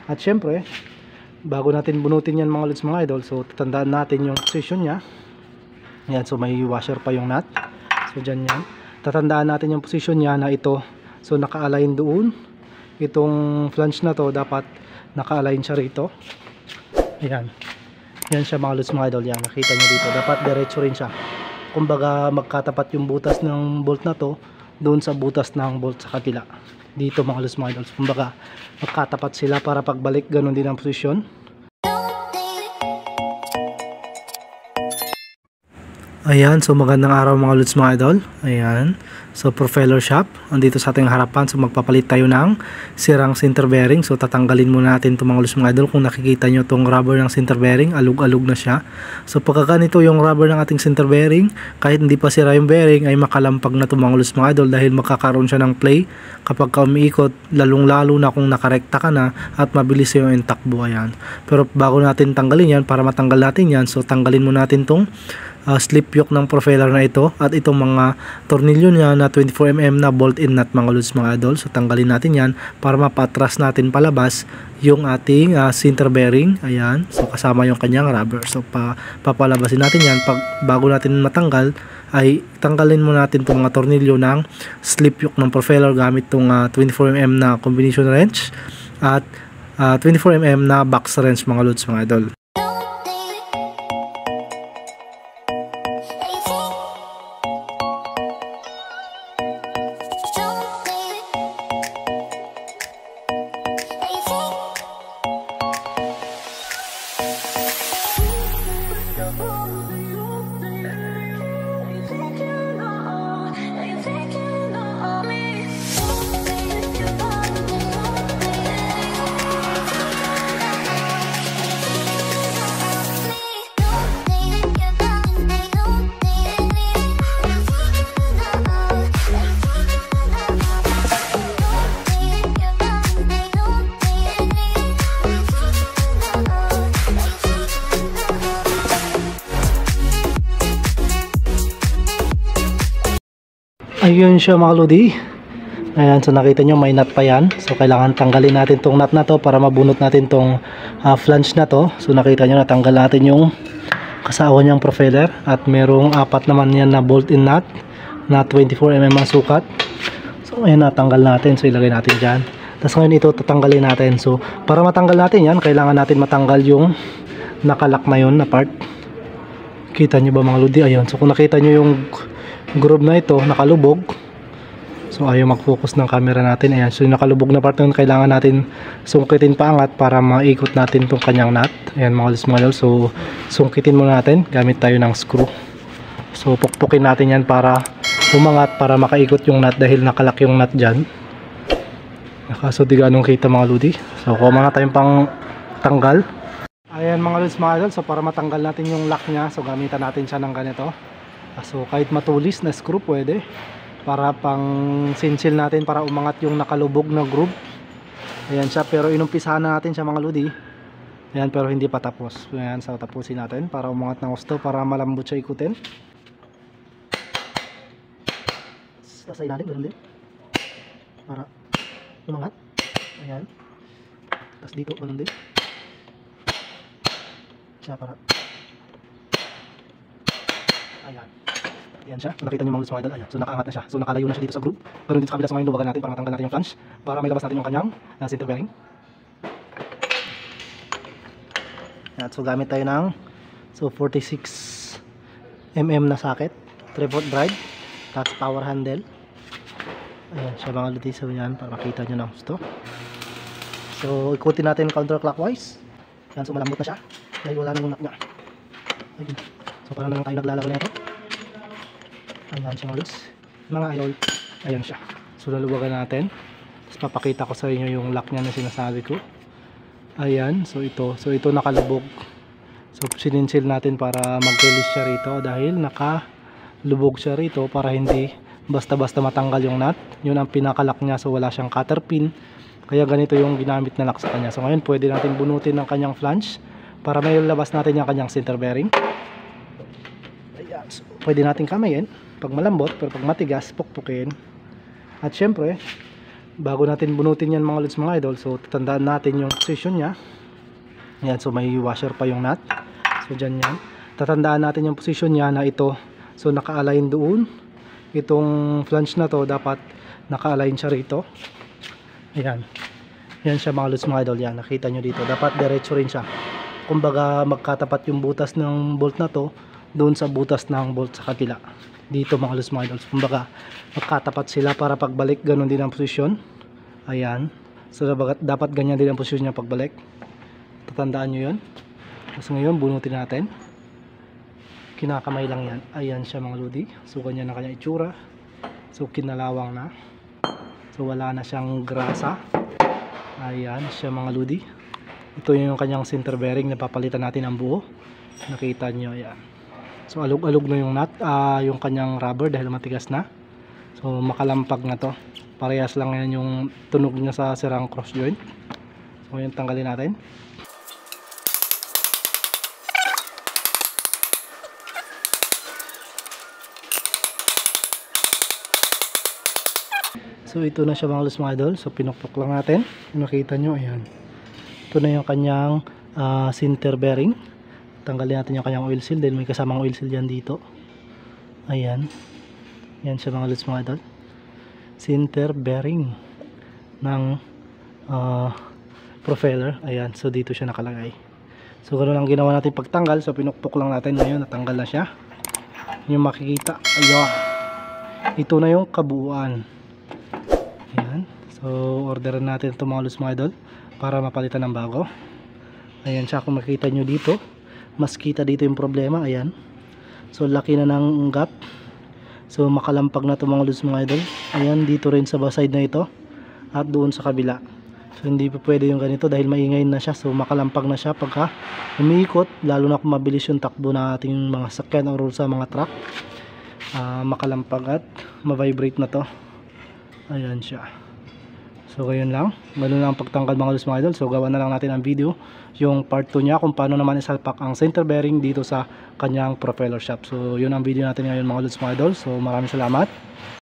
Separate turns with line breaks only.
At syempre, bago natin bunutin yan mga lods mga idol, so tatandaan natin yung position nya. Yan, so may washer pa yung nut. So dyan yan, tatandaan natin yung position nya na ito. So naka-align doon. Itong flange na to dapat naka-align siya rito. Ayan, yan siya mga lods mga idol. Yan, nakita nyo dito, dapat diretso rin siya. Kumbaga magkatapat yung butas ng bolt na to doon sa butas ng bolt sa kabila. Dito mga lods mga idol, kumbaga magkatapat sila para pagbalik ganun din ang posisyon. Ayan, so magandang araw mga lods mga idol. Ayan, so propeller shop andito sa ating harapan. So magpapalit tayo ng sirang center bearing. So tatanggalin muna natin itong mga lods mga idol. Kung nakikita nyo itong rubber ng center bearing, alug-alug na siya. So pagka ganito yung rubber ng ating center bearing, kahit hindi pa sira yung bearing, ay makalampag na itong mga lods mga idol, dahil magkakaroon siya ng play kapag ka umiikot, lalong lalo na kung nakarekta ka na at mabilis yung takbo. Ayan, pero bago natin tanggalin yan, para matanggal natin yan, so tanggalin muna natin itong slip yoke ng propeller na ito at itong mga tornilyo niya na 24mm na bolt-in nut mga lods mga idol. So tanggalin natin yan para mapatras natin palabas yung ating center bearing. Ayan, so kasama yung kanyang rubber. So papalabasin natin yan. Bago natin matanggal ay tanggalin muna natin itong mga tornilyo ng slip yoke ng propeller gamit itong 24mm na combination wrench at 24mm na box wrench mga lods mga idol. Ayun siya mga lodi. Ayan, so nakita nyo may nut pa yan. So kailangan tanggalin natin tong nut na to para mabunot natin tong flange na to. So nakita nyo natanggal natin yung kasawa niyang propeller. At merong apat naman yan na bolt-in nut na 24mm ang sukat. So ayan, natanggal natin. So ilagay natin dyan. Tapos ngayon ito tatanggalin natin. So para matanggal natin yan, kailangan natin matanggal yung nakalak na yun na part. Kita nyo ba mga lodi? Ayun, so kung nakita nyo yung groove na ito nakalubog, so ayaw mag-focus ng camera natin. Ayan, so yung nakalubog na part na yun, kailangan natin sungkitin paangat para maikot natin itong kanyang nut. Ayan mga lods, so sungkitin muna natin gamit tayo ng screw. So pukpukin natin yan para umangat, para makaikot yung nut dahil nakalak yung nut dyan. So di ganong kita mga lodi. So kuha muna tayong pang tanggal. Ayan mga lods mga idol, so para matanggal natin yung lock nya, so gamitan natin siya ng ganito. So kahit matulis na screw pwede, para pang sinsil natin para umangat yung nakalubog na groove. Ayan siya, pero inumpisahan na natin siya mga lodi. Ayan, pero hindi pa tapos. Ayan, so tapusin natin para umangat ng gusto, para malambot siya ikutin. Sa ilalim, ganun din, para umangat. Ayan, tapos dito ganun din siya para ayan. Ayan siya. Nakita niyo mga lods mga idol. Ayan. So nakaangat na siya. So nakalayo na siya dito sa groove. Pero dito sa kabila, so ngayon luwagan natin para matanggal natin yung flange, para may labas natin yung kanyang center bearing. Ayan. So gamit tayo ng 46mm na socket, 3/4 drive, touch power handle. Ayan siya mga lods. So yan, para makita niyo na gusto. So ikutin natin counterclockwise. Ayan, so malambot na siya dahil wala nang nut niya. Ayun. So parang naman tayo naglalaban na ito. Ayan siya mga lods mga idol. Ayan siya. So laluwagan natin. Tapos papakita ko sa inyo yung lock niya na sinasabi ko. Ayan. So ito nakalubog. So sininsil natin para mag-release siya rito dahil nakalubog siya rito, para hindi basta-basta matanggal yung nut. Yun ang pinakalock niya. So wala siyang cutter pin. Kaya ganito yung ginamit na lock sa kanya. So ngayon pwede natin bunutin ng kanyang flange para may labas natin yung kanyang center bearing. Ayan. So pwede natin kamayin pag malambot, pero pag matigas, pukpukin. At syempre, bago natin bunutin yan mga lods mga idol, so tatandaan natin yung position nya. Yan, so may washer pa yung nut. So dyan yan, tatandaan natin yung position nya na ito, so naka-align doon. Itong flange na to dapat naka-align siya rito. Ayan, yan siya mga lods mga idol. Yan, nakita nyo dito, dapat diretso rin siya. Kumbaga magkatapat yung butas ng bolt na to doon sa butas ng bolt sa kabila. Dito mga lods mga idol, kumbaga magkatapat sila para pagbalik ganun din ang posisyon. Ayan, so dapat ganyan din ang posisyon niya pagbalik. Tatandaan nyo yun. Tapos ngayon bunutin natin. Kinakamay lang yan. Ayan siya mga lodi, so ganyan na kanya itsura. So kinalawang na, so wala na siyang grasa. Ayan siya mga lodi. Ito yung kanyang center bearing na papalitan natin ang buo. Nakita nyo, ayan. So alog-alog na yung nut, yung kanyang rubber dahil matigas na. So makalampag na to. Parehas lang yan yung tunog niya sa sirang cross joint. So yun, tanggalin natin. So ito na siya mga lods mga idol. So pinukpok lang natin. Nakita nyo, ayan. Ito na yung kanyang center bearing. Tanggalin natin yung kanyang oil seal dahil may kasamang oil seal dyan dito. Ayan. Yan siya mga lods mga idol. Center bearing ng propeller. Ayan. So dito siya nakalagay. So ganoon lang ginawa natin pagtanggal. So pinukpok lang natin. Ngayon natanggal na siya. Yung makikita. Ayan. Ito na yung kabuuan. Ayan. So orderan natin ito mga lods mga idol para mapalitan ng bago. Ayan siya, kung makikita nyo dito, mas kita dito yung problema. Ayan, so laki na ng gap. So makalampag na ito mga lods mga idol. Ayan, dito rin sa side na ito at doon sa kabila. So hindi pa pwede yung ganito dahil maingay na siya. So makalampag na siya pagka umiikot, lalo na kung mabilis yung takbo na ating mga sakyan o sa mga truck. Makalampag at ma-vibrate na to. Ayan siya. So ganyan lang, ganun lang ang pagtanggal mga lods mga idol. So gawa na lang natin ang video, yung part 2 niya kung paano naman isalpak ang center bearing dito sa kanyang propeller shaft. So yun ang video natin ngayon mga lods mga idol. So maraming salamat.